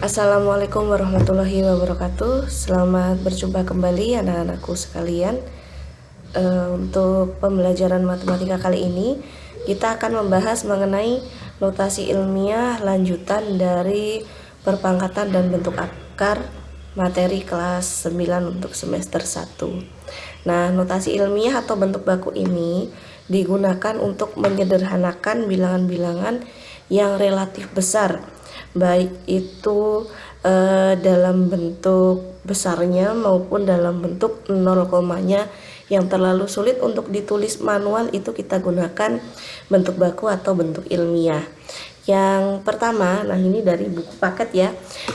Assalamualaikum warahmatullahi wabarakatuh. Selamat berjumpa kembali anak-anakku sekalian. Untuk pembelajaran matematika kali ini kita akan membahas mengenai notasi ilmiah lanjutan dari perpangkatan dan bentuk akar materi kelas 9 untuk semester 1. Nah, notasi ilmiah atau bentuk baku ini digunakan untuk menyederhanakan bilangan-bilangan yang relatif besar, baik itu dalam bentuk besarnya maupun dalam bentuk 0 komanya yang terlalu sulit untuk ditulis manual. Itu kita gunakan bentuk baku atau bentuk ilmiah. Yang pertama, nah ini dari buku paket ya,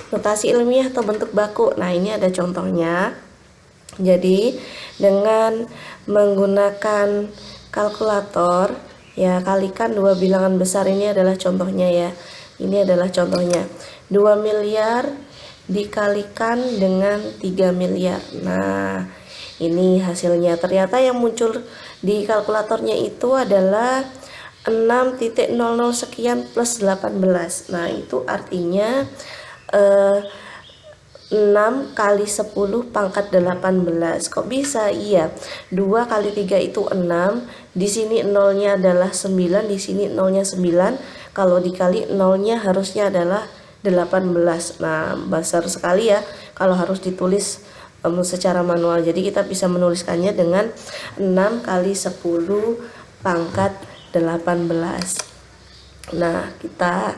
notasi ilmiah atau bentuk baku. Nah ini ada contohnya. Jadi dengan menggunakan kalkulator ya, kalikan dua bilangan besar. Ini adalah contohnya ya. Ini adalah contohnya. 2 miliar dikalikan dengan 3 miliar. Nah, ini hasilnya. Ternyata yang muncul di kalkulatornya itu adalah 6,00 sekian plus 18. Nah, itu artinya 6 kali 10 pangkat 18. Kok bisa? Iya, 2 kali 3 itu 6. Di sini nolnya adalah 9, di sini nolnya 9. Kalau dikali nolnya harusnya adalah 18. Nah, besar sekali ya kalau harus ditulis secara manual. Jadi kita bisa menuliskannya dengan 6 kali 10 pangkat 18. Nah, kita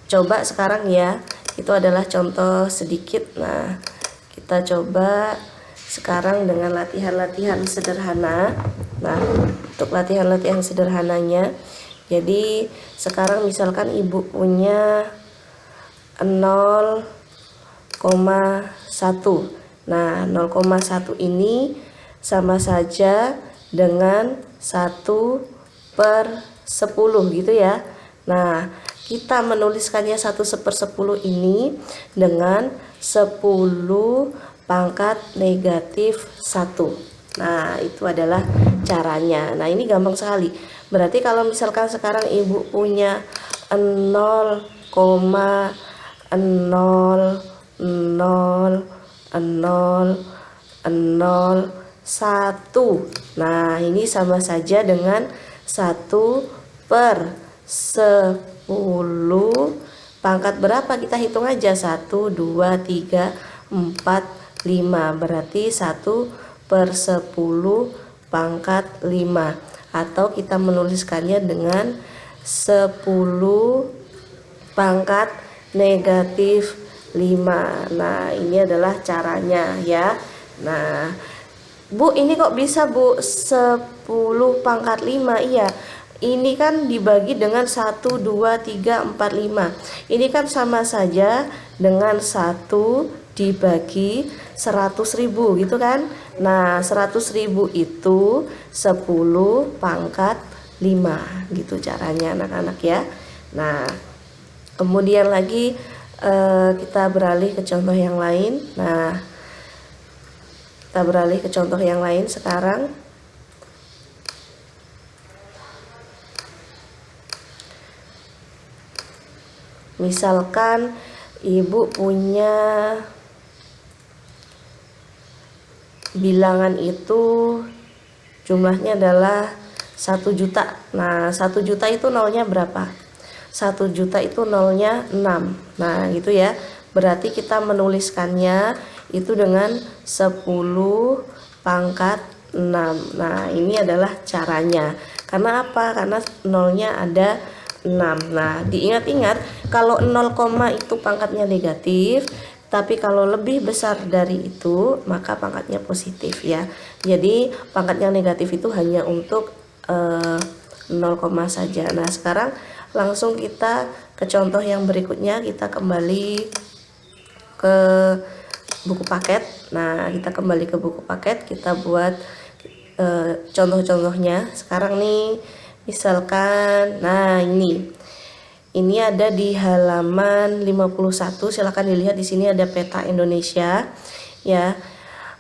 coba sekarang ya. Itu adalah contoh sedikit. Nah, kita coba sekarang dengan latihan-latihan sederhana. Nah, untuk latihan-latihan sederhananya, jadi sekarang misalkan ibu punya 0,1. Nah, 0,1 ini sama saja dengan 1/10 gitu ya. Nah, kita menuliskannya 1/10 ini dengan 10 pangkat negatif 1. Nah, itu adalah caranya. Nah, ini gampang sekali. Berarti kalau misalkan sekarang ibu punya 0,000001. Nah, ini sama saja dengan 1/10. Pangkat berapa? Kita hitung aja. 1, 2, 3, 4, 5. Berarti 1/10 pangkat 5. Atau kita menuliskannya dengan 10 pangkat negatif 5. Nah, ini adalah caranya ya. Nah, Bu, ini kok bisa Bu 10 pangkat 5? Iya, ini kan dibagi dengan 1, 2, 3, 4, 5. Ini kan sama saja dengan 1 dibagi 100.000 gitu kan. Nah, 100.000 itu 10 pangkat 5 gitu caranya anak-anak ya. Nah, kemudian lagi kita beralih ke contoh yang lain. Nah, kita beralih ke contoh yang lain sekarang. Misalkan ibu punya bilangan itu jumlahnya adalah 1 juta. Nah, 1 juta itu nolnya berapa? 1 juta itu nolnya 6. Nah, gitu ya. Berarti kita menuliskannya itu dengan 10 pangkat 6. Nah, ini adalah caranya. Karena apa? Karena nolnya ada 6. Nah, diingat-ingat kalau 0, itu pangkatnya negatif, tapi kalau lebih besar dari itu maka pangkatnya positif ya. Jadi pangkatnya negatif itu hanya untuk 0, saja. Nah, sekarang langsung kita ke contoh yang berikutnya. Kita kembali ke buku paket. Nah, kita kembali ke buku paket, kita buat contoh-contohnya. Sekarang nih misalkan, nah ini ada di halaman 51. Silahkan dilihat di sini ada peta Indonesia ya.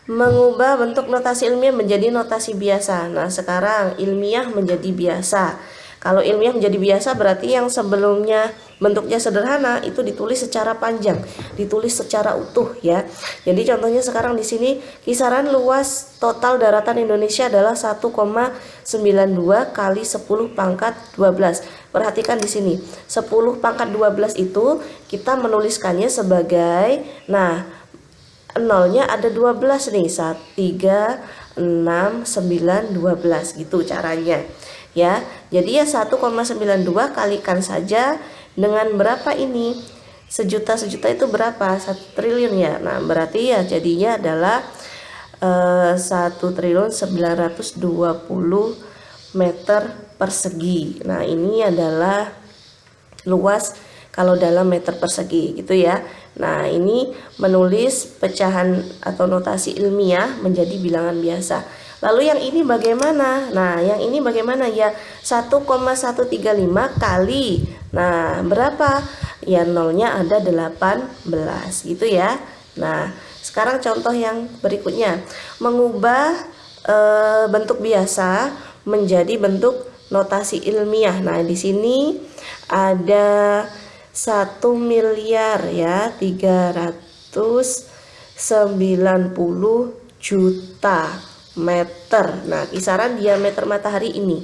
Mengubah bentuk notasi ilmiah menjadi notasi biasa. Nah, sekarang ilmiah menjadi biasa. Kalau ilmiah menjadi biasa berarti yang sebelumnya bentuknya sederhana itu ditulis secara panjang, ditulis secara utuh ya. Jadi contohnya sekarang di sini kisaran luas total daratan Indonesia adalah 1,92 kali 10 pangkat 12. Perhatikan di sini, 10 pangkat 12 itu kita menuliskannya sebagai, nah nolnya ada 12 nih, 3, 6, 9, 12 gitu caranya ya. Jadi ya 1,92 kalikan saja dengan berapa ini, sejuta itu berapa, 1 triliun ya. Nah berarti ya jadinya adalah 1.920 meter persegi. Nah ini adalah luas kalau dalam meter persegi gitu ya. Nah ini menulis pecahan atau notasi ilmiah menjadi bilangan biasa. Lalu yang ini bagaimana? Nah yang ini bagaimana ya, 1,135 kali, nah berapa ya, nolnya ada 18 gitu ya. Nah sekarang contoh yang berikutnya, mengubah bentuk biasa menjadi bentuk notasi ilmiah. Nah di sini ada 1 miliar ya 390 juta meter. Nah kisaran diameter matahari ini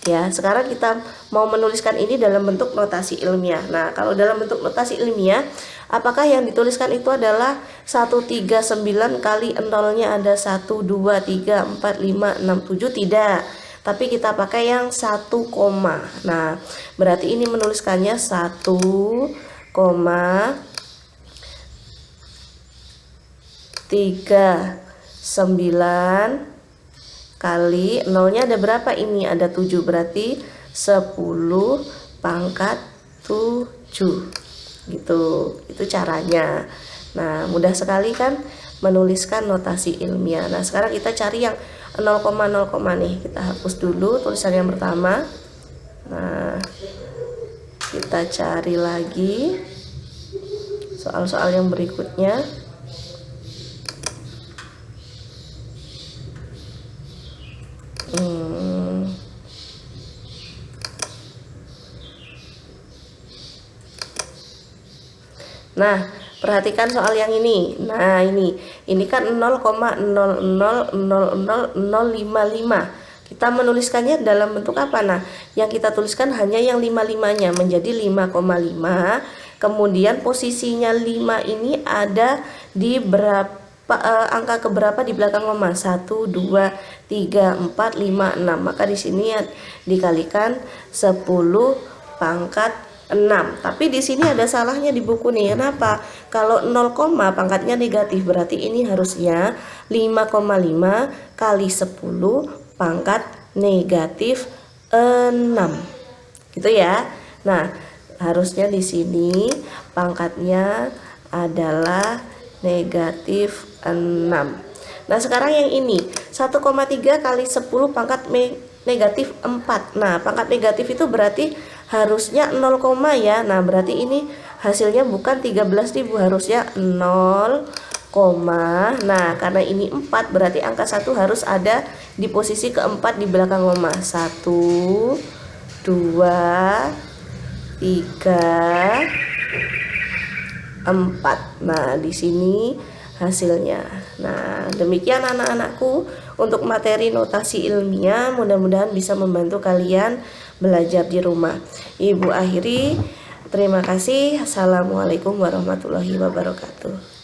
ya. Sekarang kita mau menuliskan ini dalam bentuk notasi ilmiah. Nah kalau dalam bentuk notasi ilmiah, apakah yang dituliskan itu adalah 139 kali nolnya ada 1, 2, 3, 4, 5, 6, 7? Tidak, tapi kita pakai yang 1 koma. Nah berarti ini menuliskannya 1,39 kali nolnya ada berapa ini, ada 7, berarti 10 pangkat 7 gitu. Itu caranya. Nah mudah sekali kan menuliskan notasi ilmiah. Nah sekarang kita cari yang 0, nih. Kita hapus dulu tulisan yang pertama. Nah kita cari lagi soal-soal yang berikutnya. Nah perhatikan soal yang ini. Nah ini kan 0,000055. Kita menuliskannya dalam bentuk apa? Nah yang kita tuliskan hanya yang 55-nya menjadi 5,5. Kemudian posisinya 5 ini ada di berapa, angka keberapa di belakang koma? 1, 2, 3, 4, 5, 6. Maka di sini dikalikan 10 pangkat 6. Tapi di sini ada salahnya di buku nih. Kenapa? Kalau 0, pangkatnya negatif, berarti ini harusnya 5,5 kali 10 pangkat negatif 6. Gitu ya. Nah, harusnya di sini pangkatnya adalah negatif 6. Nah, sekarang yang ini 1,3 kali 10 pangkat negatif 4. Nah, pangkat negatif itu berarti harusnya 0, ya. Nah berarti ini hasilnya bukan 13.000, harusnya 0, nah karena ini 4 berarti angka 1 harus ada di posisi keempat di belakang koma. 1, 2, 3, 4. Nah di sini hasilnya. Nah demikian anak-anakku untuk materi notasi ilmiah, mudah-mudahan bisa membantu kalian belajar di rumah. Ibu akhiri, terima kasih. Assalamualaikum warahmatullahi wabarakatuh.